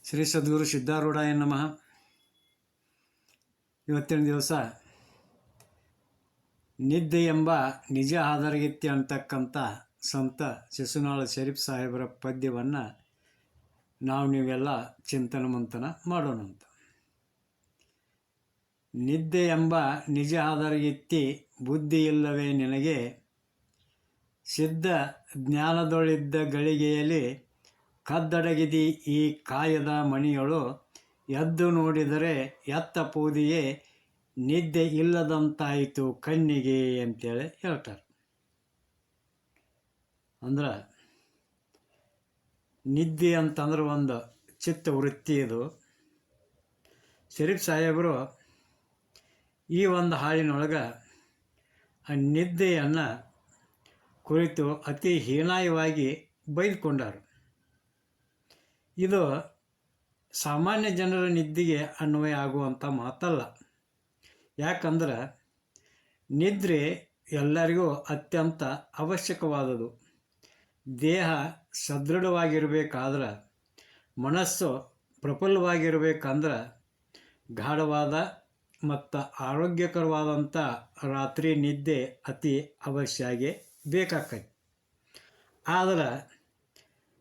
ಶ್ರೀ ಸದ್ಗುರು ಸಿದ್ಧಾರೂಢಾಯ ನಮಃ. ಇವತ್ತಿನ ದಿವಸ ನಿದ್ದೆ ಎಂಬ ನಿಜ ಆಧಾರಗಿತ್ಯ ಅಂತಕ್ಕಂಥ ಸಂತ ಶಿಶುನಾಳ ಶರೀಫ್ ಸಾಹೇಬರ ಪದ್ಯವನ್ನು ನೀವೆಲ್ಲ ಚಿಂತನ ಮಂಥನ ಮಾಡೋಣಂತ. ನಿದ್ದೆ ಎಂಬ ನಿಜ ಆಧಾರಗಿತ್ತಿ ಬುದ್ಧಿ ಇಲ್ಲವೇ ನಿನಗೆ, ಸಿದ್ಧ ಜ್ಞಾನದೊಳಿದ್ದ ಗಳಿಗೆಯಲ್ಲಿ ಕದ್ದಡಗಿದಿ ಈ ಕಾಯದ ಮಣಿಯಳು, ಎದ್ದು ನೋಡಿದರೆ ಎತ್ತ ಪೂದಿಯೇ ನಿದ್ದೆ ಇಲ್ಲದಂತಾಯಿತು ಕಣ್ಣಿಗೆ ಅಂತೇಳಿ ಹೇಳ್ತಾರೆ. ಅಂದ್ರೆ ನಿದ್ದೆ ಅಂತಂದ್ರೆ ಒಂದು ಚಿತ್ತವೃತ್ತಿ. ಇದು ಶರೀಫ್ ಸಾಹೇಬರು ಈ ಒಂದು ಹಾಡಿನೊಳಗೆ ಆ ನಿದ್ದೆಯನ್ನು ಕುರಿತು ಅತಿ ಹೀನಾಯವಾಗಿ ಬೈದುಕೊಂಡರು. ಇದು ಸಾಮಾನ್ಯ ಜನರ ನಿದ್ದೆಗೆ ಅನ್ವಯ ಆಗುವಂಥ ಮಾತಲ್ಲ. ಯಾಕಂದ್ರೆ ನಿದ್ರೆ ಎಲ್ಲರಿಗೂ ಅತ್ಯಂತ ಅವಶ್ಯಕವಾದದು. ದೇಹ ಸದೃಢವಾಗಿರಬೇಕಾದ್ರೆ, ಮನಸ್ಸು ಪ್ರಫುಲ್ಲವಾಗಿರಬೇಕಂದ್ರೆ ಗಾಢವಾದ ಮತ್ತು ಆರೋಗ್ಯಕರವಾದಂಥ ರಾತ್ರಿ ನಿದ್ದೆ ಅತಿ ಅವಶ್ಯವಾಗಿ ಬೇಕಾಕೈತಿ. ಆದರೆ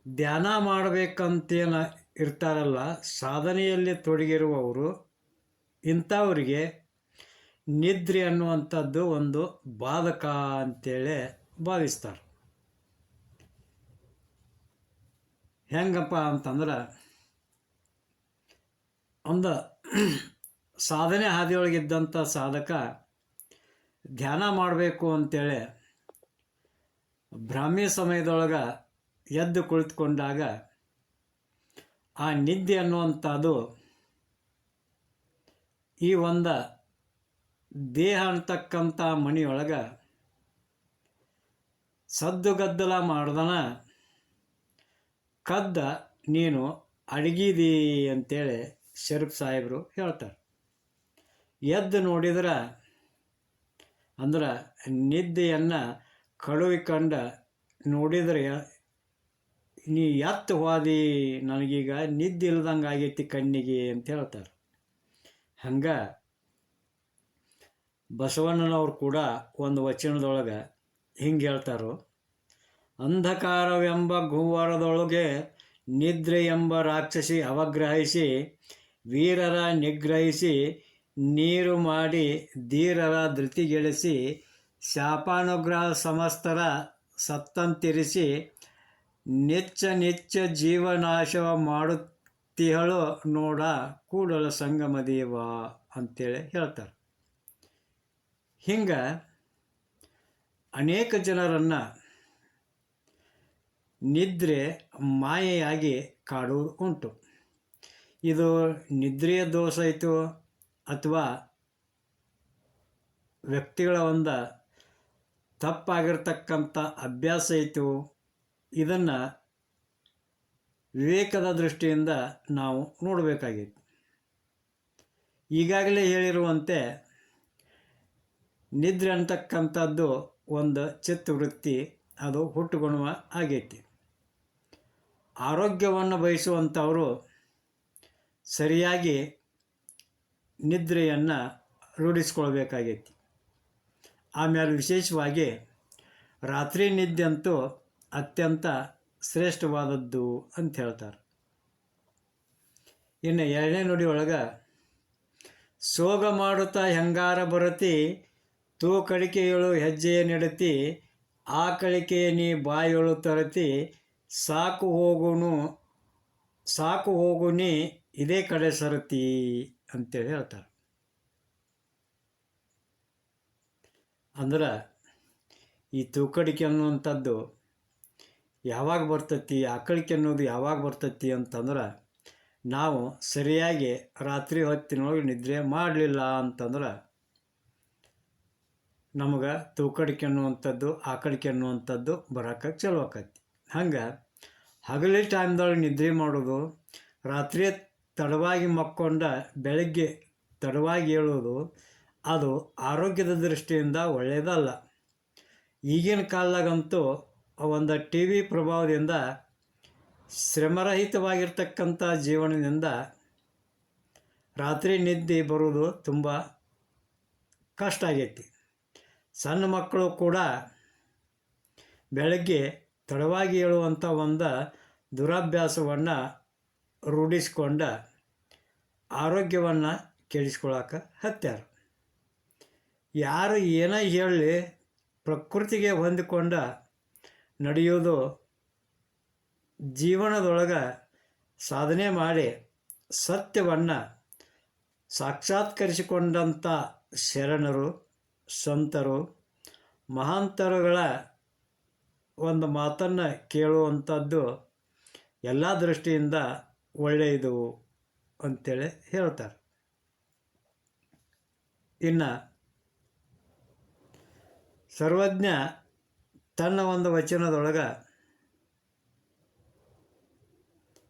ಧ್ಯಾನ ಮಾಡಬೇಕಂತೇನು ಇರ್ತಾರಲ್ಲ, ಸಾಧನೆಯಲ್ಲಿ ತೊಡಗಿರುವವರು, ಇಂಥವರಿಗೆ ನಿದ್ರೆ ಅನ್ನುವಂಥದ್ದು ಒಂದು ಬಾಧಕ ಅಂತೇಳಿ ಭಾವಿಸ್ತಾರೆ. ಹೆಂಗಪ್ಪ ಅಂತಂದ್ರೆ, ಒಂದು ಸಾಧನೆ ಹಾದಿಯೊಳಗಿದ್ದಂಥ ಸಾಧಕ ಧ್ಯಾನ ಮಾಡಬೇಕು ಅಂತೇಳಿ ಬ್ರಾಹ್ಮಿ ಸಮಯದೊಳಗೆ ಎದ್ದು ಕುಳಿತುಕೊಂಡಾಗ ಆ ನಿದ್ದೆ ಅನ್ನುವಂಥದ್ದು ಈ ಒಂದು ದೇಹ ಅಂತಕ್ಕಂಥ ಮಣಿಯೊಳಗೆ ಸದ್ದುಗದ್ದಲ ಮಾಡ್ದನ ಕದ್ದ ನೀನು ಅಡಗಿದಿ ಅಂತೇಳಿ ಶರೀಫ್ ಸಾಹೇಬರು ಹೇಳ್ತಾರೆ. ಎದ್ದು ನೋಡಿದ್ರೆ ಅಂದ್ರೆ ನಿದ್ದೆಯನ್ನು ಕಳುಹಿಕೊಂಡ ನೋಡಿದರೆ ನೀ ಎತ್ತು ಹೋದಿ, ನನಗೀಗ ನಿದ್ದೆ ಇಲ್ದಂಗೆ ಆಗೈತಿ ಕಣ್ಣಿಗೆ ಅಂತ ಹೇಳ್ತಾರೆ. ಹಂಗೆ ಬಸವಣ್ಣನವ್ರು ಕೂಡ ಒಂದು ವಚನದೊಳಗೆ ಹಿಂಗೆ ಹೇಳ್ತಾರೋ, ಅಂಧಕಾರವೆಂಬ ಗುವ್ವರದೊಳಗೆ ನಿದ್ರೆ ಎಂಬ ರಾಕ್ಷಸಿ ಅವಗ್ರಹಿಸಿ, ವೀರರ ನಿಗ್ರಹಿಸಿ ನೀರು ಮಾಡಿ ಧೀರರ ಧೃತಿಗೆಳಿಸಿ, ಶಾಪಾನುಗ್ರಹ ಸಮಸ್ತರ ಸತ್ತಂತಿರಿಸಿ, ನಿಚ್ಚ ಜೀವನಾಶವ ಮಾಡುತ್ತಿಹಳು ನೋಡ ಕೂಡಲ ಸಂಗಮದೇವ ಅಂತೇಳಿ ಹೇಳ್ತಾರೆ. ಹಿಂಗೆ ಅನೇಕ ಜನರನ್ನು ನಿದ್ರೆ ಮಾಯೆಯಾಗಿ ಕಾಡುವುದು ಉಂಟು. ಇದು ನಿದ್ರೆಯ ದೋಷ ಐತು ಅಥವಾ ವ್ಯಕ್ತಿಗಳ ಒಂದು ತಪ್ಪಾಗಿರ್ತಕ್ಕಂಥ ಅಭ್ಯಾಸ ಐತು, ಇದನ್ನು ವಿವೇಕದ ದೃಷ್ಟಿಯಿಂದ ನಾವು ನೋಡಬೇಕಾಗಿತ್ತು. ಈಗಾಗಲೇ ಹೇಳಿರುವಂತೆ ನಿದ್ರೆ ಅಂತಕ್ಕಂಥದ್ದು ಒಂದು ಚಿತ್ತವೃತ್ತಿ, ಅದು ಹುಟ್ಟುಗುಣ ಆಗೈತಿ. ಆರೋಗ್ಯವನ್ನು ಬಯಸುವಂಥವರು ಸರಿಯಾಗಿ ನಿದ್ರೆಯನ್ನು ರೂಢಿಸ್ಕೊಳ್ಬೇಕಾಗೈತಿ. ಆಮೇಲೆ ವಿಶೇಷವಾಗಿ ರಾತ್ರಿ ನಿದ್ದೆ ಅಂತೂ ಅತ್ಯಂತ ಶ್ರೇಷ್ಠವಾದದ್ದು ಅಂತ ಹೇಳ್ತಾರೆ. ಇನ್ನು ಎರಡನೇ ನುಡಿ ಒಳಗೆ, ಸೋಗ ಮಾಡುತ್ತಾ ಹೆಂಗಾರ ಬರತಿ, ತೂಕಡಿಕೆಯಳು ಹೆಜ್ಜೆಯ ನೆಡತಿ, ಆ ಕಳಿಕೆಯ ನೀ ಬಾಯೊಳು ತರತಿ, ಸಾಕು ಹೋಗು ನೀ ಇದೇ ಕಡೆ ಸರತಿ ಅಂತೇಳಿ ಹೇಳ್ತಾರೆ. ಅಂದ್ರೆ ಈ ತೂಕಡಿಕೆ ಅನ್ನುವಂಥದ್ದು ಯಾವಾಗ ಬರ್ತೈತಿ, ಆಕಳಿಕೆ ಅನ್ನೋದು ಯಾವಾಗ ಬರ್ತೈತಿ ಅಂತಂದ್ರೆ, ನಾವು ಸರಿಯಾಗಿ ರಾತ್ರಿ ಹೊತ್ತಿನೊಳಗೆ ನಿದ್ರೆ ಮಾಡಲಿಲ್ಲ ಅಂತಂದ್ರೆ ನಮಗೆ ತೂಕಡಿಕೆ ಅನ್ನುವಂಥದ್ದು, ಆಕಳಿಕೆ ಅನ್ನುವಂಥದ್ದು ಬರೋಕ್ಕೆ ಚಲೋ ಆಕೈತಿ. ಹಂಗೆ ಹಗಲಿ ಟೈಮ್ದೊಳಗೆ ನಿದ್ರೆ ಮಾಡೋದು, ರಾತ್ರಿ ತಡವಾಗಿ ಮಕ್ಕೊಂಡ ಬೆಳಗ್ಗೆ ತಡವಾಗಿ ಏಳೋದು, ಅದು ಆರೋಗ್ಯದ ದೃಷ್ಟಿಯಿಂದ ಒಳ್ಳೆಯದಲ್ಲ. ಈಗಿನ ಕಾಲದಾಗಂತೂ ಒಂದು ಟಿ ವಿ ಪ್ರಭಾವದಿಂದ ಶ್ರಮರಹಿತವಾಗಿರ್ತಕ್ಕಂಥ ಜೀವನದಿಂದ ರಾತ್ರಿ ನಿದ್ದೆ ಬರುವುದು ತುಂಬ ಕಷ್ಟ ಆಗೈತಿ. ಸಣ್ಣ ಮಕ್ಕಳು ಕೂಡ ಬೆಳಗ್ಗೆ ತಡವಾಗಿ ಏಳುವಂಥ ಒಂದು ದುರಭ್ಯಾಸವನ್ನು ರೂಢಿಸ್ಕೊಂಡ ಆರೋಗ್ಯವನ್ನು ಕೆಡಿಸ್ಕೊಳಕ್ಕೆ ಹತ್ಯಾರ. ಯಾರು ಏನೇ ಹೇಳಲಿ ಪ್ರಕೃತಿಗೆ ಹೊಂದಿಕೊಂಡ ನಡೆಯೋದು ಜೀವನದೊಳಗೆ ಸಾಧನೆ ಮಾಡಿ ಸತ್ಯವನ್ನು ಸಾಕ್ಷಾತ್ಕರಿಸಿಕೊಂಡಂಥ ಶರಣರು, ಸಂತರು, ಮಹಾಂತರುಗಳ ಒಂದು ಮಾತನ್ನು ಕೇಳುವಂಥದ್ದು ಎಲ್ಲ ದೃಷ್ಟಿಯಿಂದ ಒಳ್ಳೆಯದು ಅಂತೇಳಿ ಹೇಳ್ತಾರೆ. ಇನ್ನು ಸರ್ವಜ್ಞ ತನ್ನ ಒಂದು ವಚನದೊಳಗೆ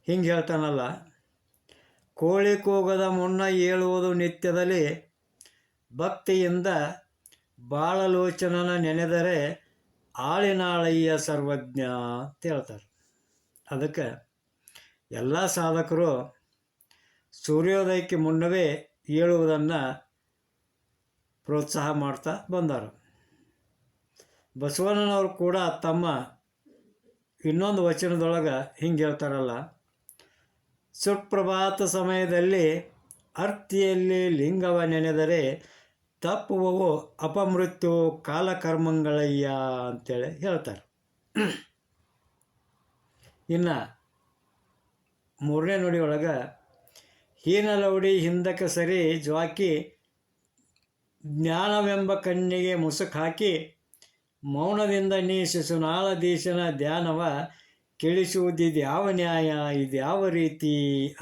ಹಿಂಗೆ ಹೇಳ್ತಾನಲ್ಲ, ಕೋಳಿ ಕೂಗದ ಮುನ್ನ ಏಳುವುದು ನಿತ್ಯದಲ್ಲಿ, ಭಕ್ತಿಯಿಂದ ಬಾಳಲೋಚನನ ನೆನೆದರೆ ಆಳಿನಾಳಯ್ಯ ಸರ್ವಜ್ಞ ಅಂತ ಹೇಳ್ತಾರೆ. ಅದಕ್ಕೆ ಎಲ್ಲ ಸಾಧಕರು ಸೂರ್ಯೋದಯಕ್ಕೆ ಮುನ್ನವೇ ಏಳುವುದನ್ನು ಪ್ರೋತ್ಸಾಹ ಮಾಡ್ತಾ ಬಂದರು. ಬಸವಣ್ಣನವರು ಕೂಡ ತಮ್ಮ ಇನ್ನೊಂದು ವಚನದೊಳಗೆ ಹಿಂಗೆ ಹೇಳ್ತಾರಲ್ಲ, ಸುಪ್ರಭಾತ ಸಮಯದಲ್ಲಿ ಅರ್ತಿಯಲ್ಲಿ ಲಿಂಗವ ನೆನೆದರೆ ತಪ್ಪುವವು ಅಪಮೃತ್ಯು ಕಾಲಕರ್ಮಗಳಯ್ಯ ಅಂತೇಳಿ ಹೇಳ್ತಾರೆ. ಇನ್ನು ಮೂರನೇ ನುಡಿಯೊಳಗೆ ಹೀನಲೌಡಿ ಹಿಂದಕ್ಕೆ ಸರಿ ಜ್ವಾಕಿ ಜ್ಞಾನವೆಂಬ ಕಣ್ಣಿಗೆ ಮುಸುಕು ಹಾಕಿ ಮೌನದಿಂದ ನೀ ಶಿಶುನಾಳಧೀಶನ ಧ್ಯಾನವ ಕೇಳಿಸುವುದಿದು ಯಾವ ನ್ಯಾಯ, ಇದು ಯಾವ ರೀತಿ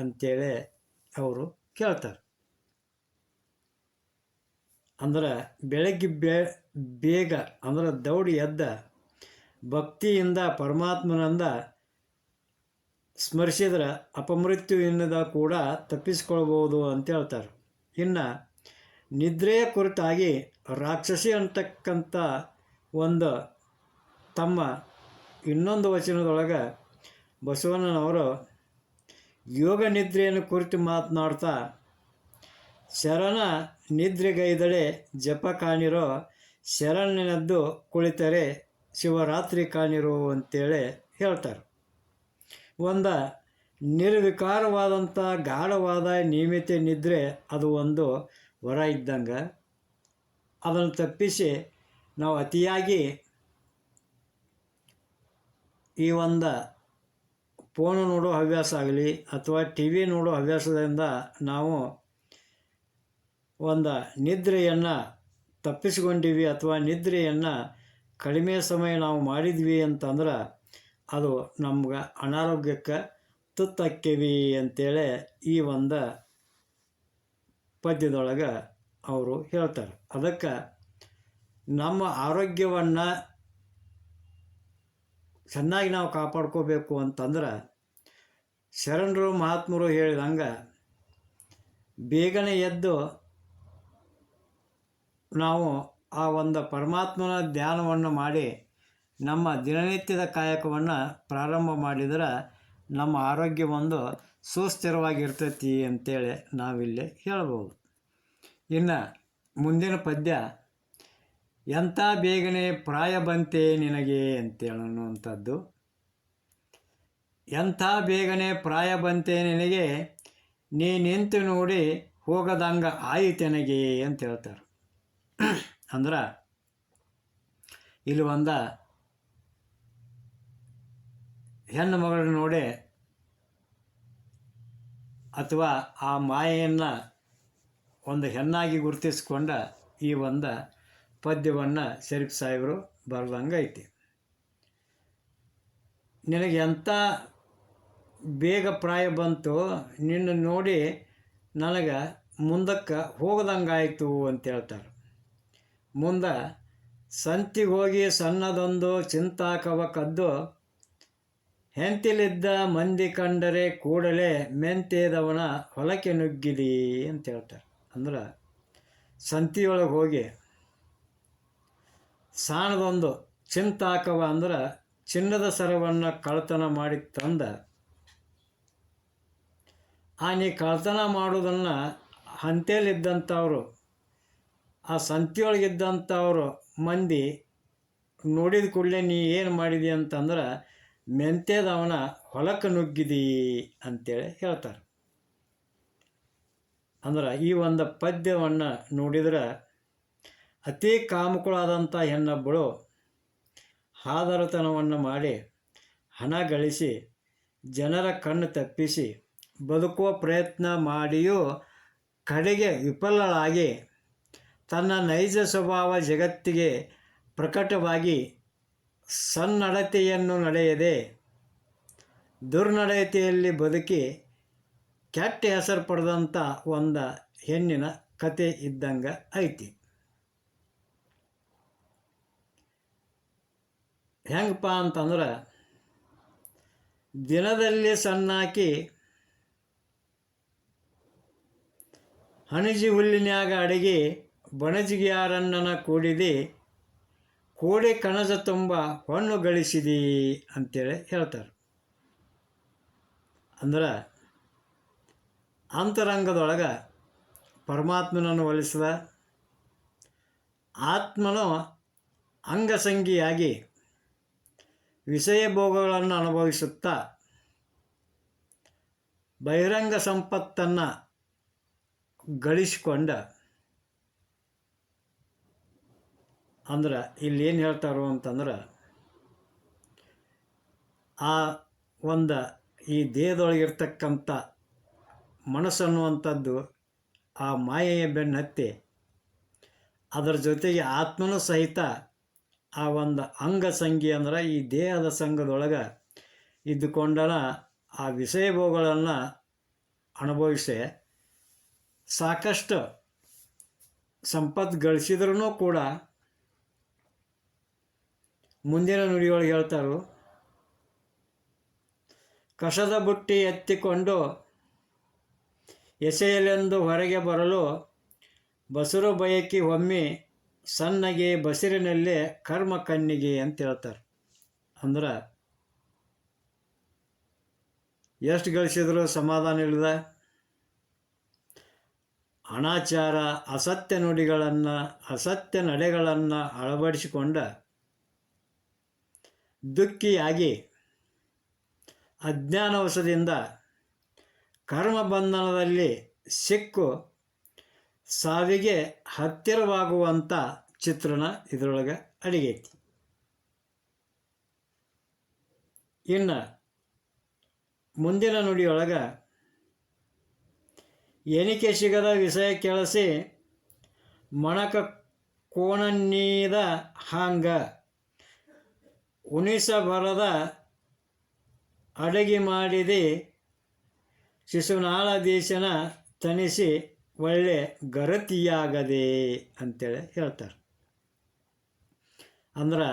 ಅಂತೇಳಿ ಅವರು ಕೇಳ್ತಾರೆ. ಅಂದ್ರೆ ಬೆಳಗ್ಗೆ ಬೇಗ ಅಂದ್ರೆ ದೌಡಿ ಎದ್ದ ಭಕ್ತಿಯಿಂದ ಪರಮಾತ್ಮನಿಂದ ಸ್ಮರಿಸಿದ್ರೆ ಅಪಮೃತ್ಯುವಿನಿಂದ ಕೂಡ ತಪ್ಪಿಸ್ಕೊಳ್ಬೋದು ಅಂತ ಹೇಳ್ತಾರೆ. ಇನ್ನು ನಿದ್ರೆಯ ಕುರಿತಾಗಿ ರಾಕ್ಷಸಿ ಅಂತಕ್ಕಂಥ ಒಂದು ತಮ್ಮ ಇನ್ನೊಂದು ವಚನದೊಳಗೆ ಬಸವಣ್ಣನವರು ಯೋಗ ನಿದ್ರೆಯನ್ನು ಕುರಿತು ಮಾತನಾಡ್ತಾ, ಶರಣ ನಿದ್ರೆಗೈದಳೆ ಜಪ ಕಾಣಿರೋ, ಶರಣನೆದ್ದು ಕುಳಿತರೆ ಶಿವರಾತ್ರಿ ಕಾಣಿರೋ ಅಂತೇಳಿ ಹೇಳ್ತಾರೆ. ಒಂದು ನಿರ್ವಿಕಾರವಾದಂಥ ಗಾಢವಾದ ನಿಯಮಿತ ನಿದ್ರೆ ಅದು ಒಂದು ವರ ಇದ್ದಂಗೆ. ಅದನ್ನು ತಪ್ಪಿಸಿ ನಾವು ಅತಿಯಾಗಿ ಈ ಒಂದು ಫೋನು ನೋಡೋ ಹವ್ಯಾಸ ಆಗಲಿ ಅಥವಾ ಟಿ ವಿ ನೋಡೋ ಹವ್ಯಾಸದಿಂದ ನಾವು ಒಂದು ನಿದ್ರೆಯನ್ನು ತಪ್ಪಿಸ್ಕೊಂಡಿವಿ ಅಥವಾ ನಿದ್ರೆಯನ್ನು ಕಡಿಮೆ ಸಮಯ ನಾವು ಮಾಡಿದ್ವಿ ಅಂತಂದ್ರೆ ಅದು ನಮ್ಗೆ ಅನಾರೋಗ್ಯಕ್ಕೆ ತುತ್ತಾಕ್ಕೇವಿ ಅಂತೇಳಿ ಈ ಒಂದು ಪದ್ಯದೊಳಗೆ ಅವರು ಹೇಳ್ತಾರೆ. ಅದಕ್ಕೆ ನಮ್ಮ ಆರೋಗ್ಯವನ್ನು ಚೆನ್ನಾಗಿ ನಾವು ಕಾಪಾಡ್ಕೋಬೇಕು ಅಂತಂದ್ರೆ ಶರಣರು ಮಹಾತ್ಮರು ಹೇಳಿದಂಗೆ ಬೇಗನೆ ಎದ್ದು ನಾವು ಆ ಒಂದು ಪರಮಾತ್ಮನ ಧ್ಯಾನವನ್ನು ಮಾಡಿ ನಮ್ಮ ದಿನನಿತ್ಯದ ಕಾಯಕವನ್ನು ಪ್ರಾರಂಭ ಮಾಡಿದರೆ ನಮ್ಮ ಆರೋಗ್ಯ ಒಂದು ಸುಸ್ಥಿರವಾಗಿರ್ತೈತಿ ಅಂತೇಳಿ ನಾವಿಲ್ಲಿ ಹೇಳ್ಬೋದು. ಇನ್ನು ಮುಂದಿನ ಪದ್ಯ, ಎಂಥ ಬೇಗನೆ ಪ್ರಾಯ ಬಂತೆ ನಿನಗೆ ಅಂತೇಳಿ ಅನ್ನುವಂಥದ್ದು. ಎಂಥ ಬೇಗನೆ ಪ್ರಾಯ ಬಂತೆ ನಿನಗೆ, ನೀ ನಿಂತು ನೋಡಿ ಹೋಗದಂಗೆ ಆಯಿತೆನಗೆ ಅಂತ ಹೇಳ್ತಾರೆ. ಅಂದ್ರೆ ಇಲ್ಲಿ ಒಂದು ಹೆಣ್ಣು ಮಗಳನ್ನ ನೋಡಿ ಅಥವಾ ಆ ಮಾಯೆಯನ್ನು ಒಂದು ಹೆಣ್ಣಾಗಿ ಗುರುತಿಸ್ಕೊಂಡ ಈ ಒಂದು ಪದ್ಯವನ್ನು ಶರೀಫ್ ಸಾಹೇಬರು ಬರ್ದಂಗೆ ಐತಿ. ನಿನಗೆ ಎಂಥ ಬೇಗ ಪ್ರಾಯ ಬಂತು, ನಿನ್ನ ನೋಡಿ ನನಗೆ ಮುಂದಕ್ಕೆ ಹೋಗದಂಗಾಯಿತು ಅಂತ ಹೇಳ್ತಾರೆ. ಮುಂದೆ ಸಂತಿಗೆ ಹೋಗಿ ಸಣ್ಣದೊಂದು ಚಿಂತಾಕವ ಕದ್ದು, ಹೆಂತಿಲಿದ್ದ ಮಂದಿ ಕಂಡರೆ ಕೂಡಲೇ ಮೆಂತೇದವನ ಹೊಲಕ್ಕೆ ನುಗ್ಗಿದಿ ಅಂತ ಹೇಳ್ತಾರೆ. ಅಂದ್ರೆ ಸಂತಿಯೊಳಗೆ ಹೋಗಿ ಸಾಣದೊಂದು ಚಿಂತಾಕವ ಅಂದ್ರೆ ಚಿನ್ನದ ಸರವನ್ನು ಕಳ್ಳತನ ಮಾಡಿ ತಂದ ನೀ ಕಳ್ತನ ಮಾಡೋದನ್ನು ಹಂತೇಲಿದ್ದಂಥವ್ರು, ಆ ಸಂತಿಯೊಳಗಿದ್ದಂಥವ್ರು ಮಂದಿ ನೋಡಿದ ಕೂಡಲೇ ನೀ ಏನು ಮಾಡಿದಿ ಅಂತಂದ್ರೆ ಮೆಂತ್ಯದವನ ಹೊಲಕ್ಕೆ ನುಗ್ಗಿದಿ ಅಂತೇಳಿ ಹೇಳ್ತಾರೆ. ಅಂದ್ರೆ ಈ ಒಂದು ಪದ್ಯವನ್ನು ನೋಡಿದ್ರೆ ಅತಿ ಕಾಮುಕಳಾದಂಥ ಹೆಣ್ಣೊಬ್ಬಳು ಹಾದರತನವನ್ನು ಮಾಡಿ ಹಣ ಗಳಿಸಿ ಜನರ ಕಣ್ಣು ತಪ್ಪಿಸಿ ಬದುಕುವ ಪ್ರಯತ್ನ ಮಾಡಿಯೂ ಕಡೆಗೆ ವಿಫಲಳಾಗಿ ತನ್ನ ನೈಜ ಸ್ವಭಾವ ಜಗತ್ತಿಗೆ ಪ್ರಕಟವಾಗಿ ಸನ್ನಡತೆಯನ್ನು ನಡೆಯದೆ ದುರ್ನಡತೆಯಲ್ಲಿ ಬದುಕಿ ಕೆಟ್ಟ ಹೆಸರು ಪಡೆದಂಥ ಒಂದು ಹೆಣ್ಣಿನ ಕತೆ ಇದ್ದಂಗೆ ಐತಿ. ಹೆಂಗಪ್ಪ ಅಂತಂದ್ರೆ ದಿನದಲ್ಲಿ ಸಣ್ಣಾಕಿ ಹಣಜಿ ಹುಲ್ಲಿನ್ಯಾಗ ಅಡಗಿ ಬಣಜಿಗಿಯಾರಣ್ಣನ ಕೂಡಿದಿ ಕೋಡಿ ಕಣಜ ತುಂಬ ಹೊಣ್ಣು ಗಳಿಸಿದಿ ಅಂತೇಳಿ ಹೇಳ್ತಾರೆ. ಅಂದ್ರೆ ಅಂತರಂಗದೊಳಗೆ ಪರಮಾತ್ಮನನ್ನು ಒಲಿಸಿದ ಆತ್ಮನು ಅಂಗಸಂಗಿಯಾಗಿ ವಿಷಯ ಭೋಗಗಳನ್ನು ಅನುಭವಿಸುತ್ತಾ ಬಹಿರಂಗ ಸಂಪತ್ತನ್ನು ಗಳಿಸಿಕೊಂಡ ಅಂದ್ರೆ ಇಲ್ಲಿ ಏನು ಹೇಳ್ತಾರೋ ಅಂತಂದ್ರೆ ಆ ಒಂದು ಈ ದೇಹದೊಳಗಿರ್ತಕ್ಕಂಥ ಮನಸ್ಸನ್ನುವಂಥದ್ದು ಆ ಮಾಯೆಯ ಬೆನ್ನು ಹತ್ತಿ ಅದರ ಜೊತೆಗೆ ಆತ್ಮನೂ ಸಹಿತ ಆ ಒಂದು ಅಂಗಸಂಗಿ ಅಂದ್ರೆ ಈ ದೇಹದ ಸಂಘದೊಳಗೆ ಇದ್ದುಕೊಂಡನ ಆ ವಿಷಯ ಭೋಗಗಳನ್ನು ಅನುಭವಿಸಿ ಸಾಕಷ್ಟು ಸಂಪತ್ತು ಗಳಿಸಿದ್ರೂ ಕೂಡ ಮುಂದಿನ ನುಡಿಯೊಳಗೆ ಹೇಳ್ತಾರೋ ಕಸದ ಬುಟ್ಟಿ ಎತ್ತಿಕೊಂಡು ಎಸೆಯಲೆಂದು ಹೊರಗೆ ಬರಲು ಬಸರು ಬಯಕಿ ಒಮ್ಮೆ ಸಣ್ಣಗೆ ಬಸಿರಿನಲ್ಲೇ ಕರ್ಮ ಕಣ್ಣಿಗೆ ಅಂತ ಹೇಳ್ತಾರೆ. ಅಂದ್ರೆ ಎಷ್ಟು ಗಳಿಸಿದ್ರು ಸಮಾಧಾನ ಇಲ್ಲದ ಅನಾಚಾರ ಅಸತ್ಯ ನುಡಿಗಳನ್ನು ಅಸತ್ಯ ನಡೆಗಳನ್ನು ಅಳವಡಿಸಿಕೊಂಡ ದುಃಖಿಯಾಗಿ ಅಜ್ಞಾನವಶದಿಂದ ಕರ್ಮಬಂಧನದಲ್ಲಿ ಸಿಕ್ಕು ಸಾವಿಗೆ ಹತ್ತಿರವಾಗುವಂಥ ಚಿತ್ರಣ ಇದರೊಳಗೆ ಅಡಗೈತಿ. ಇನ್ನು ಮುಂದಿನ ನುಡಿಯೊಳಗೆ ಎಣಿಕೆ ಸಿಗದ ವಿಷಯ ಕೆಳಸಿ ಮಣಕ ಕೋಣನ್ನೀದ ಹಾಂಗ ಉಣಿಸಬರದ ಅಡಗಿ ಮಾಡಿದೆ ಶಿಶುನಾಳ ದೇಶನ ತಣಿಸಿ ಒಳ್ಳೆ ಗರತಿಯಾಗದೆ ಅಂತೇಳಿ ಹೇಳ್ತಾರೆ. ಅಂದ್ರೆ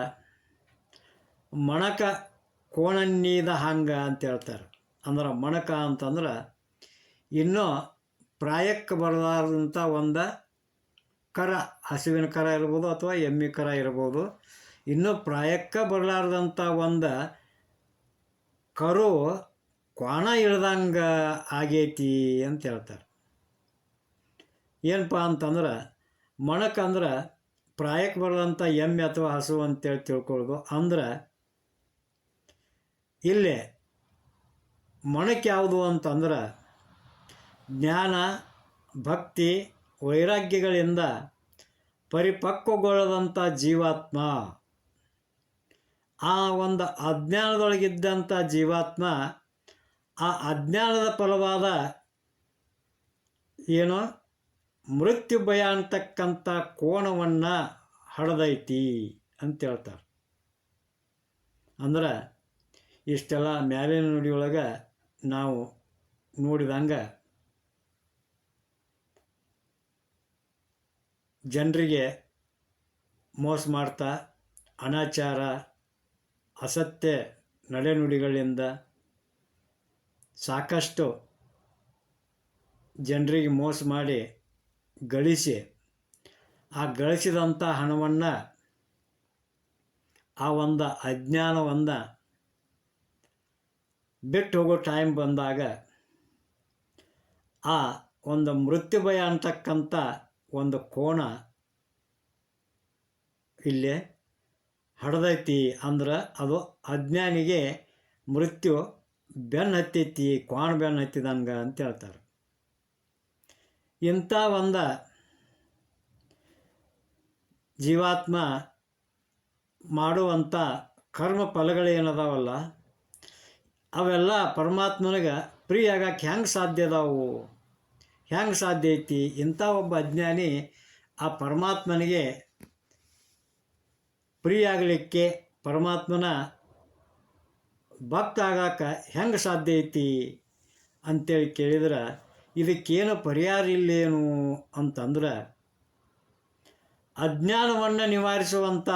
ಮಣಕ ಕೋಣನ್ನೀದ ಹಂಗ ಅಂತ ಹೇಳ್ತಾರೆ. ಅಂದ್ರೆ ಮಣಕ ಅಂತಂದ್ರೆ ಇನ್ನೂ ಪ್ರಾಯಕ್ಕೆ ಬರಲಾರ್ದಂಥ ಒಂದು ಕರ, ಹಸುವಿನ ಕರ ಇರ್ಬೋದು ಅಥವಾ ಎಮ್ಮೆ ಕರ ಇರ್ಬೋದು, ಇನ್ನೂ ಪ್ರಾಯಕ್ಕೆ ಬರಲಾರ್ದಂಥ ಒಂದು ಕರು ಕ್ವಾಣ ಇಳ್ದಂಗೆ ಆಗೈತಿ ಅಂತ ಹೇಳ್ತಾರೆ. ಏನಪ್ಪ ಅಂತಂದ್ರೆ ಮಣಕ ಅಂದ್ರೆ ಪ್ರಾಯಕ್ಕೆ ಬರೋದಂಥ ಎಮ್ಮೆ ಅಥವಾ ಹಸು ಅಂತೇಳಿ ತಿಳ್ಕೊಳ್ಳೋದು. ಅಂದ್ರೆ ಇಲ್ಲಿ ಮಣಕ್ಕೆ ಯಾವುದು ಅಂತಂದ್ರೆ ಜ್ಞಾನ ಭಕ್ತಿ ವೈರಾಗ್ಯಗಳಿಂದ ಪರಿಪಕ್ವಗೊಳ್ಳದಂಥ ಜೀವಾತ್ಮ, ಆ ಒಂದು ಅಜ್ಞಾನದೊಳಗಿದ್ದಂಥ ಜೀವಾತ್ಮ ಆ ಅಜ್ಞಾನದ ಫಲವಾದ ಏನೋ ಮೃತ್ಯು ಭಯ ಅಂತಕ್ಕಂಥ ಕೋಣವನ್ನು ಹಡದೈತಿ ಅಂತ ಹೇಳ್ತಾರೆ. ಅಂದ್ರೆ ಇಷ್ಟೆಲ್ಲ ಮ್ಯಾಲಿನ ನುಡಿಯೊಳಗೆ ನಾವು ನೋಡಿದಂಗೆ ಜನರಿಗೆ ಮೋಸ ಮಾಡ್ತಾ ಅನಾಚಾರ ಅಸತ್ಯ ನಡೆನುಡಿಗಳಿಂದ ಸಾಕಷ್ಟು ಜನರಿಗೆ ಮೋಸ ಮಾಡಿ ಗಳಿಸಿ ಆ ಗಳಿಸಿದಂಥ ಹಣವನ್ನು ಆ ಒಂದು ಅಜ್ಞಾನವನ್ನು ಬಿಟ್ಟು ಹೋಗೋ ಟೈಮ್ ಬಂದಾಗ ಆ ಒಂದು ಮೃತ್ಯು ಭಯ ಅಂತಕ್ಕಂಥ ಒಂದು ಕೋಣ ಇಲ್ಲೇ ಹಡ್ದೈತಿ ಅಂದ್ರೆ ಅದು ಅಜ್ಞಾನಿಗೆ ಮೃತ್ಯು ಬೆನ್ನು ಹತ್ತೈತಿ, ಕ್ವಾಣ ಬೆನ್ನು ಹತ್ತಿದಂಗೆ ಅಂತ ಹೇಳ್ತಾರೆ. ಇಂಥ ಒಂದು ಜೀವಾತ್ಮ ಮಾಡುವಂಥ ಕರ್ಮ ಫಲಗಳೇನದಾವಲ್ಲ ಅವೆಲ್ಲ ಪರಮಾತ್ಮನಿಗೆ ಪ್ರಿಯ ಆಗಕ್ಕೆ ಹೆಂಗೆ ಸಾಧ್ಯ ಅದಾವು, ಹೆಂಗೆ ಸಾಧ್ಯ ಐತಿ? ಇಂಥ ಒಬ್ಬ ಅಜ್ಞಾನಿ ಆ ಪರಮಾತ್ಮನಿಗೆ ಪ್ರಿಯ ಆಗಲಿಕ್ಕೆ, ಪರಮಾತ್ಮನ ಭಕ್ತ ಆಗಕ್ಕೆ ಹೆಂಗೆ ಸಾಧ್ಯ ಐತಿ ಅಂತೇಳಿ ಕೇಳಿದ್ರೆ ಇದಕ್ಕೇನು ಪರಿಹಾರ ಇಲ್ಲೇನು ಅಂತಂದ್ರೆ, ಅಜ್ಞಾನವನ್ನು ನಿವಾರಿಸುವಂಥ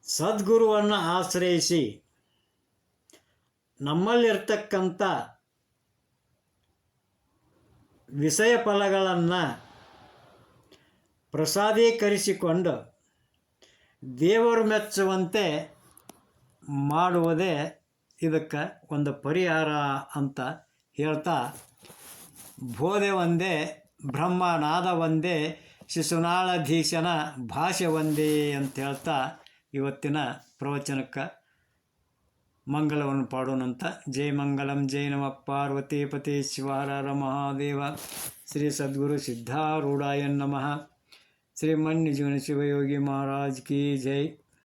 ಸದ್ಗುರುವನ್ನು ಆಶ್ರಯಿಸಿ ನಮ್ಮಲ್ಲಿರ್ತಕ್ಕಂಥ ವಿಷಯ ಫಲಗಳನ್ನು ಪ್ರಸಾದೀಕರಿಸಿಕೊಂಡು ದೇವರು ಮೆಚ್ಚುವಂತೆ ಮಾಡುವುದೇ ಇದಕ್ಕೆ ಒಂದು ಪರಿಹಾರ ಅಂತ ಹೇಳ್ತಾ, ಬೋಧೆ ಒಂದೇ ಬ್ರಹ್ಮನಾದ ಒಂದೇ ಶಿಶುನಾಳಧೀಶನ ಭಾಷೆ ಒಂದೇ ಅಂತ ಹೇಳ್ತಾ ಇವತ್ತಿನ ಪ್ರವಚನಕ್ಕೆ ಮಂಗಲವನ್ನು ಪಾಡೋಣಂತ. ಜೈ ಮಂಗಲಂ, ಜೈ ನಮಃ ಪಾರ್ವತಿ ಪತಿ ಶಿವಹರ ಮಹಾದೇವ. ಶ್ರೀ ಸದ್ಗುರು ಸಿದ್ಧಾರೂಢಾಯ ನಮಃ. ಶ್ರೀಮನ್ ನಿಜಗುಣ ಶಿವಯೋಗಿ ಮಹಾರಾಜ್ ಕಿ ಜೈ.